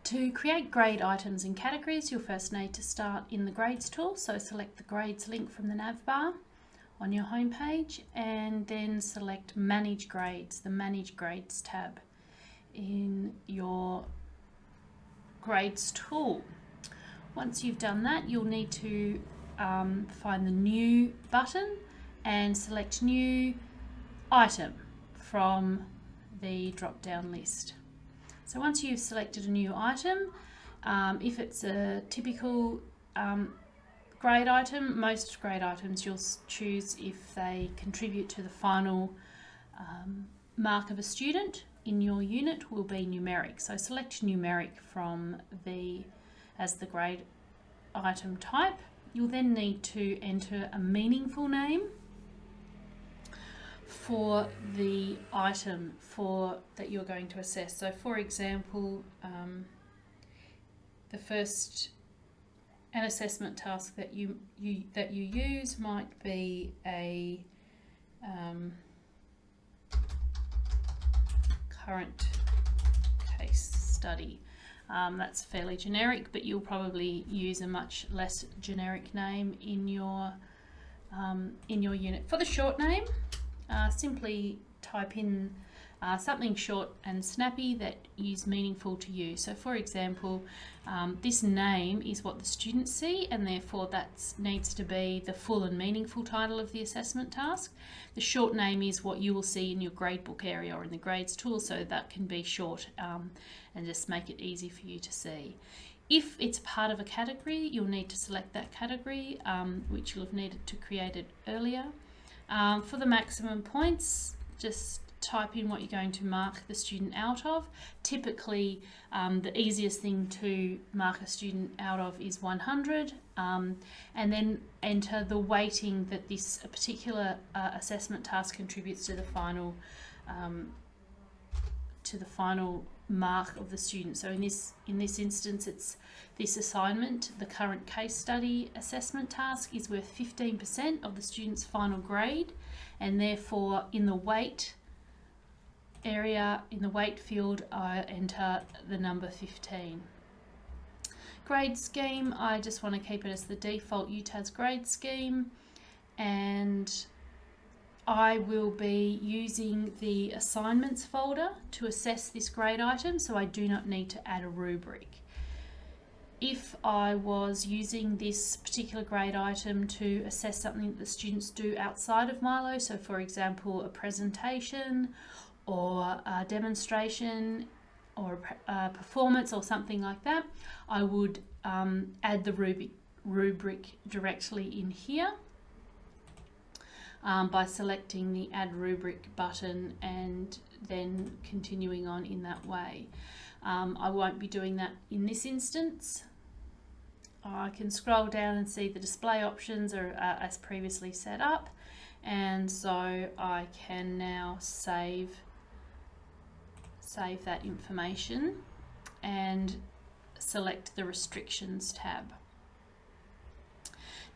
To create grade items and categories, you'll first need to start in the Grades tool. So select the Grades link from the nav bar on your home page and then select Manage Grades, the Manage Grades tab in your Grades tool. Once you've done that, you'll need to find the New button and select New Item from the drop-down list. So once you've selected a new item, if it's a typical grade item, most grade items you'll choose if they contribute to the final mark of a student in your unit will be numeric. So select numeric as the grade item type. You'll then need to enter a meaningful name for the item that you're going to assess. So for example, the first an assessment task that you use might be a current case study. That's fairly generic, but you'll probably use a much less generic name in your unit. For the short name, simply type in something short and snappy that is meaningful to you. So for example, this name is what the students see, and therefore that needs to be the full and meaningful title of the assessment task. The short name is what you will see in your gradebook area or in the Grades tool, so that can be short and just make it easy for you to see. If it's part of a category, you'll need to select that category, which you'll have needed to create it earlier. For the maximum points, just type in what you're going to mark the student out of. Typically, the easiest thing to mark a student out of is 100, and then enter the weighting that this particular assessment task contributes to the final mark of the student. So in this instance, it's this assignment, the current case study assessment task, is worth 15% of the student's final grade, and therefore in the weight area, in the weight field, I enter the number 15. Grade scheme, I just want to keep it as the default UTAS grade scheme, and I will be using the assignments folder to assess this grade item, so I do not need to add a rubric. If I was using this particular grade item to assess something that the students do outside of MyLO, so for example a presentation or a demonstration or a performance or something like that, I would add the rubric directly in here by selecting the Add Rubric button and then continuing on in that way. I won't be doing that in this instance. I can scroll down and see the display options are as previously set up, and so I can now save that information and select the Restrictions tab.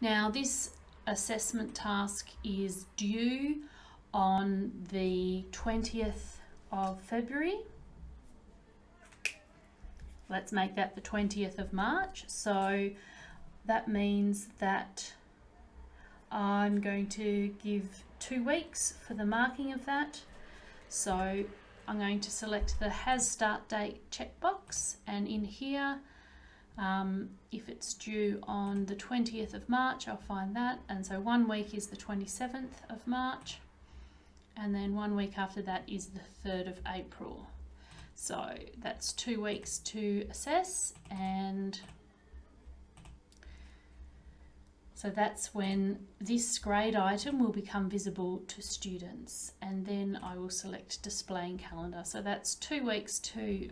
Now this assessment task is due on the 20th of February. Let's make that the 20th of March. So that means that I'm going to give 2 weeks for the marking of that. So I'm going to select the Has Start Date checkbox, and in here, if it's due on the 20th of March, I'll find that. And so 1 week is the 27th of March, and then 1 week after that is the 3rd of April. So that's 2 weeks to assess, and so that's when this grade item will become visible to students, and then I will select Display in Calendar. So that's 2 weeks to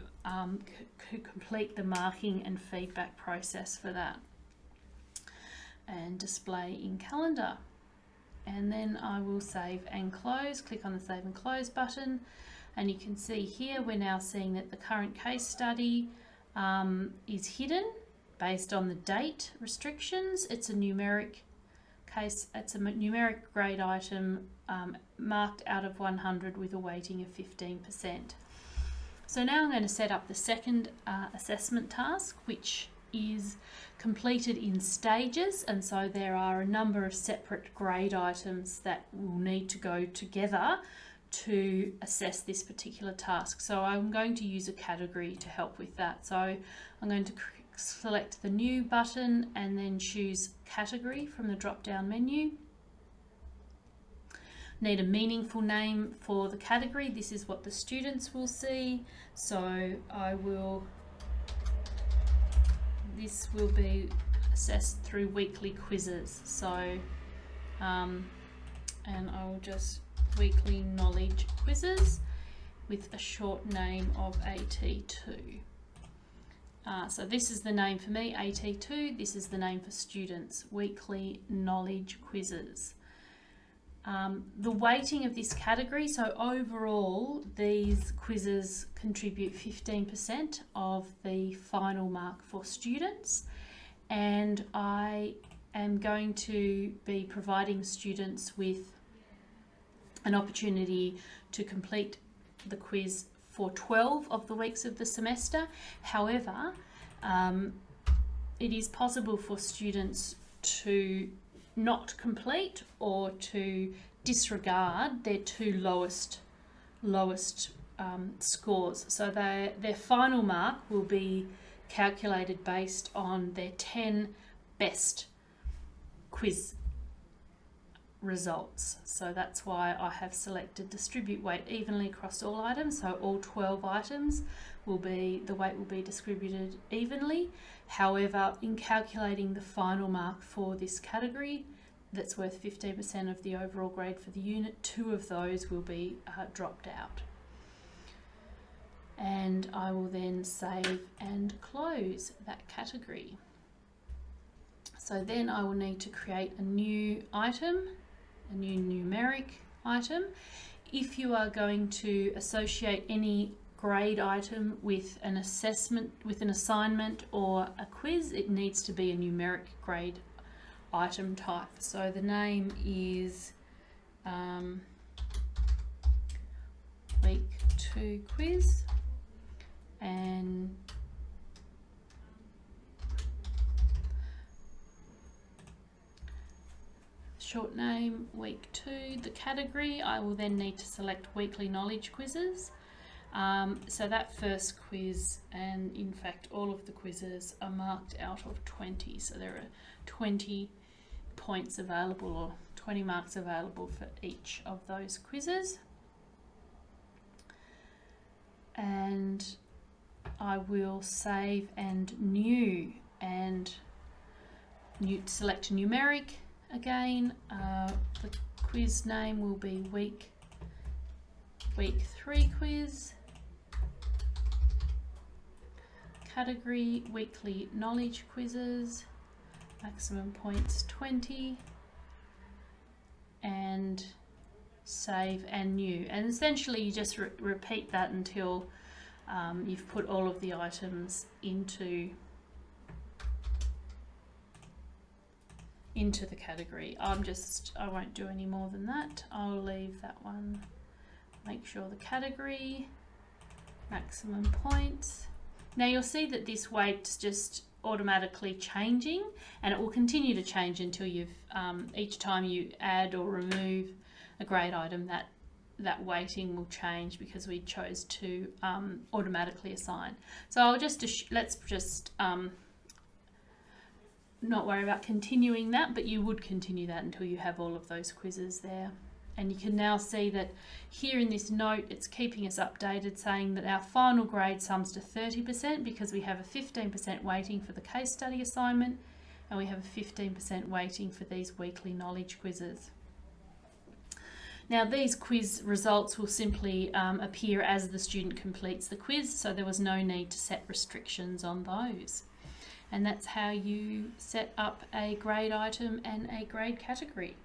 complete the marking and feedback process for that, and Display in Calendar. And then I will save and close. Click on the Save and Close button, and you can see here we're now seeing that the current case study is hidden based on the date restrictions. It's a numeric case, it's a numeric grade item marked out of 100 with a weighting of 15%. So now I'm going to set up the second assessment task, which is completed in stages, and so there are a number of separate grade items that will need to go together to assess this particular task. So I'm going to use a category to help with that. So I'm going to select the new button and then choose category from the drop down menu. Need a meaningful name for the category. This is what the students will see. So this will be assessed through weekly quizzes. So, and I will just weekly knowledge quizzes with a short name of AT2. So this is the name for me, AT2. This is the name for students, weekly knowledge quizzes. The weighting of this category, so overall these quizzes contribute 15% of the final mark for students, and I am going to be providing students with an opportunity to complete the quiz for 12 of the weeks of the semester. However, it is possible for students to not complete or to disregard their two lowest scores. So their final mark will be calculated based on their 10 best quiz results. So that's why I have selected distribute weight evenly across all items. So all 12 items the weight will be distributed evenly. However, in calculating the final mark for this category, that's worth 15% of the overall grade for the unit, 2 of those will be dropped out. And I will then save and close that category. So then I will need to create a new item, a new numeric item. If you are going to associate any grade item with an assessment, with an assignment or a quiz, it needs to be a numeric grade item type. So the name is week 2 quiz, and short name week 2. The category, I will then need to select weekly knowledge quizzes. So that first quiz, and in fact all of the quizzes, are marked out of 20. So there are 20 points available, or 20 marks available for each of those quizzes. And I will save and new select numeric again. The quiz name will be week 3 quiz. Category weekly knowledge quizzes, maximum points 20, and save and new. And essentially you just repeat that until you've put all of the items into the category. I won't do any more than that. I'll leave that one. Make sure the category, maximum points. Now you'll see that this weight's just automatically changing, and it will continue to change until you've each time you add or remove a grade item, that weighting will change because we chose to automatically assign. So I'll let's just not worry about continuing that, but you would continue that until you have all of those quizzes there. And you can now see that here in this note, it's keeping us updated, saying that our final grade sums to 30% because we have a 15% weighting for the case study assignment, and we have a 15% weighting for these weekly knowledge quizzes. Now these quiz results will simply appear as the student completes the quiz, so there was no need to set restrictions on those. And that's how you set up a grade item and a grade category.